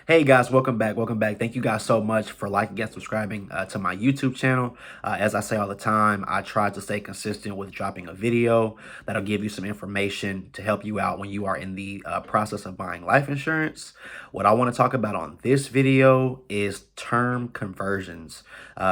Hey guys, welcome back. Welcome back. Thank you guys so much for liking and subscribing to my YouTube channel. As I say all the time, I try to stay consistent with dropping a video that'll give you some information to help you out when you are in the process of buying life insurance. What I want to talk about on this video is term conversions.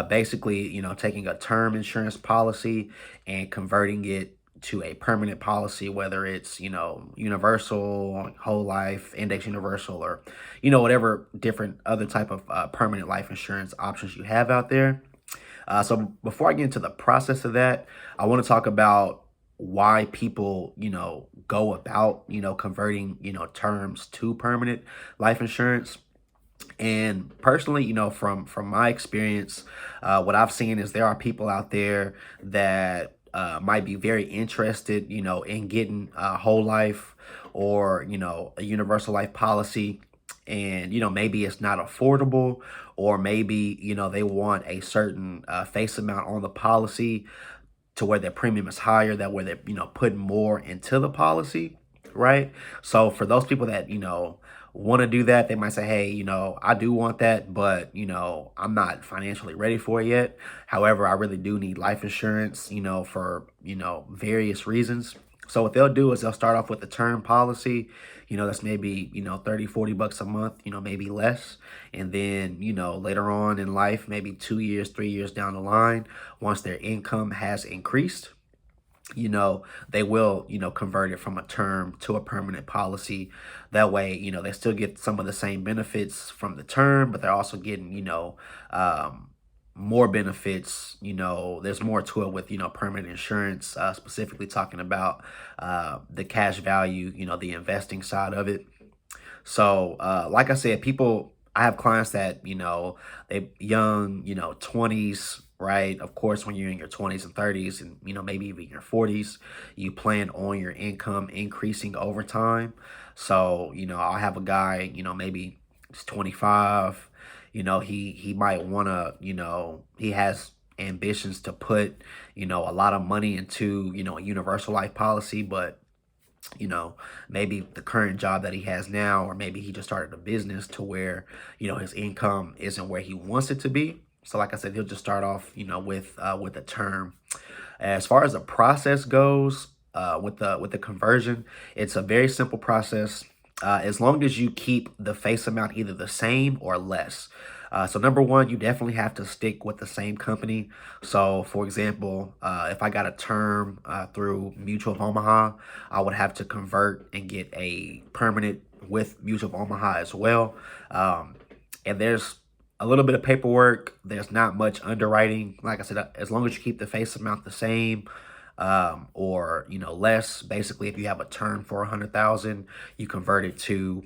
Basically, taking a term insurance policy and converting it to a permanent policy, whether it's, universal, whole life, index universal, or, whatever different other type of permanent life insurance options you have out there. So before I get into the process of that, I want to talk about why people, go about, converting, terms to permanent life insurance. And personally, from my experience, what I've seen is there are people out there that might be very interested, in getting a whole life or, a universal life policy. And, maybe it's not affordable, or maybe, they want a certain face amount on the policy to where their premium is higher, that where they're, putting more into the policy, right? So for those people that, want to do that, they might say, hey, I do want that, but, I'm not financially ready for it yet. However, I really do need life insurance, for, various reasons. So what they'll do is they'll start off with the term policy, that's maybe, 30, 40 bucks a month, maybe less. And then, later on in life, maybe 2 years, 3 years down the line, once their income has increased, they will, convert it from a term to a permanent policy. That way, they still get some of the same benefits from the term, but they're also getting, more benefits. There's more to it with, permanent insurance, specifically talking about the cash value, the investing side of it. So, like I said, I have clients that, they young, 20s, right? Of course, when you're in your 20s and 30s and, maybe even your 40s, you plan on your income increasing over time. So, I'll have a guy, maybe he's 25, he might want to, he has ambitions to put, a lot of money into, a universal life policy, but maybe the current job that he has now, or maybe he just started a business to where, his income isn't where he wants it to be. So like I said, he'll just start off, with a term. As far as the process goes, with the conversion, it's a very simple process. As long as you keep the face amount either the same or less. So number one, you definitely have to stick with the same company. So for example, if I got a term through Mutual of Omaha, I would have to convert and get a permanent with Mutual of Omaha as well. And there's a little bit of paperwork. There's not much underwriting. Like I said, as long as you keep the face amount the same, or less. Basically, if you have a term for 100,000, you convert it to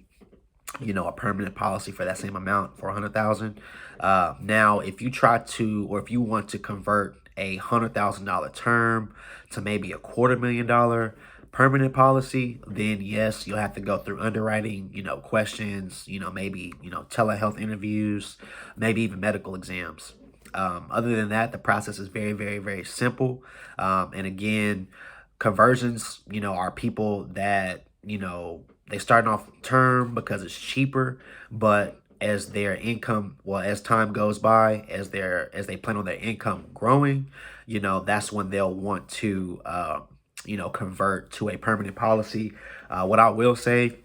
a permanent policy for that same amount for 100,000. Now, if you try to, or if you want to convert $100,000 term to maybe $250,000 permanent policy, then yes, you'll have to go through underwriting, questions, maybe, telehealth interviews, maybe even medical exams. Other than that, the process is very, very, very simple. And again, conversions, are people that, they starting off term because it's cheaper, but as their income, well, as time goes by, as they plan on their income growing, that's when they'll want to, convert to a permanent policy. What I will say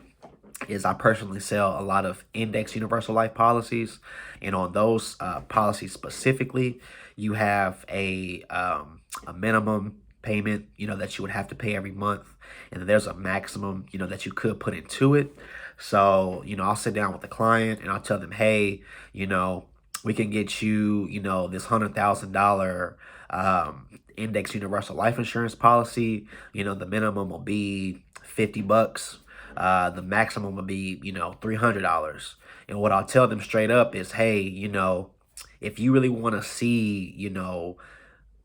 is I personally sell a lot of index universal life policies. And on those policies specifically, you have a minimum payment, that you would have to pay every month. And then there's a maximum, that you could put into it. So, I'll sit down with the client and I'll tell them, hey, we can get you, this $100,000 index universal life insurance policy. The minimum will be 50 bucks. The maximum will be, $300. And what I'll tell them straight up is, hey, if you really want to see,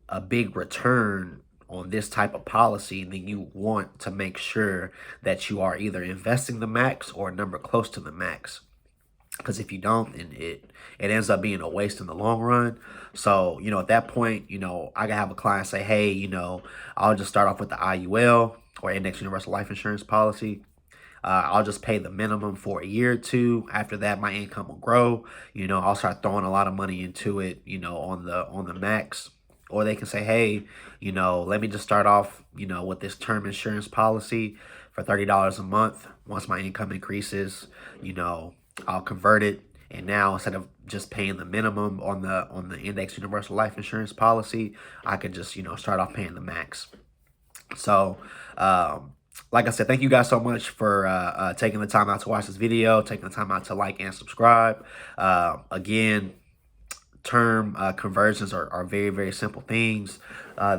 a big return on this type of policy, then you want to make sure that you are either investing the max or a number close to the max. Because if you don't, then it ends up being a waste in the long run. So, at that point, I can have a client say, hey, I'll just start off with the IUL or Index Universal Life Insurance Policy. I'll just pay the minimum for a year or two. After that, my income will grow. I'll start throwing a lot of money into it, on the max. Or they can say, hey, let me just start off, with this term insurance policy for $30 a month. Once my income increases, I'll convert it. And now instead of just paying the minimum on the index universal life insurance policy, I could just, start off paying the max. So, like I said, thank you guys so much for taking the time out to watch this video, taking the time out to like and subscribe. Again, term conversions are very, very simple things.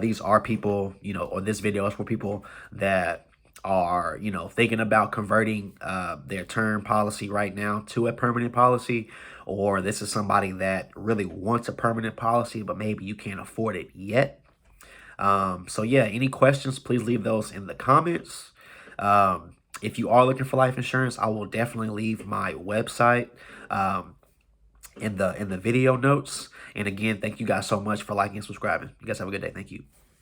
These are people, or this video is for people that are, thinking about converting their term policy right now to a permanent policy, or this is somebody that really wants a permanent policy, but maybe you can't afford it yet. So yeah, any questions, please leave those in the comments. If you are looking for life insurance, I will definitely leave my website in the video notes. And again, thank you guys so much for liking and subscribing. You guys have a good day. Thank you.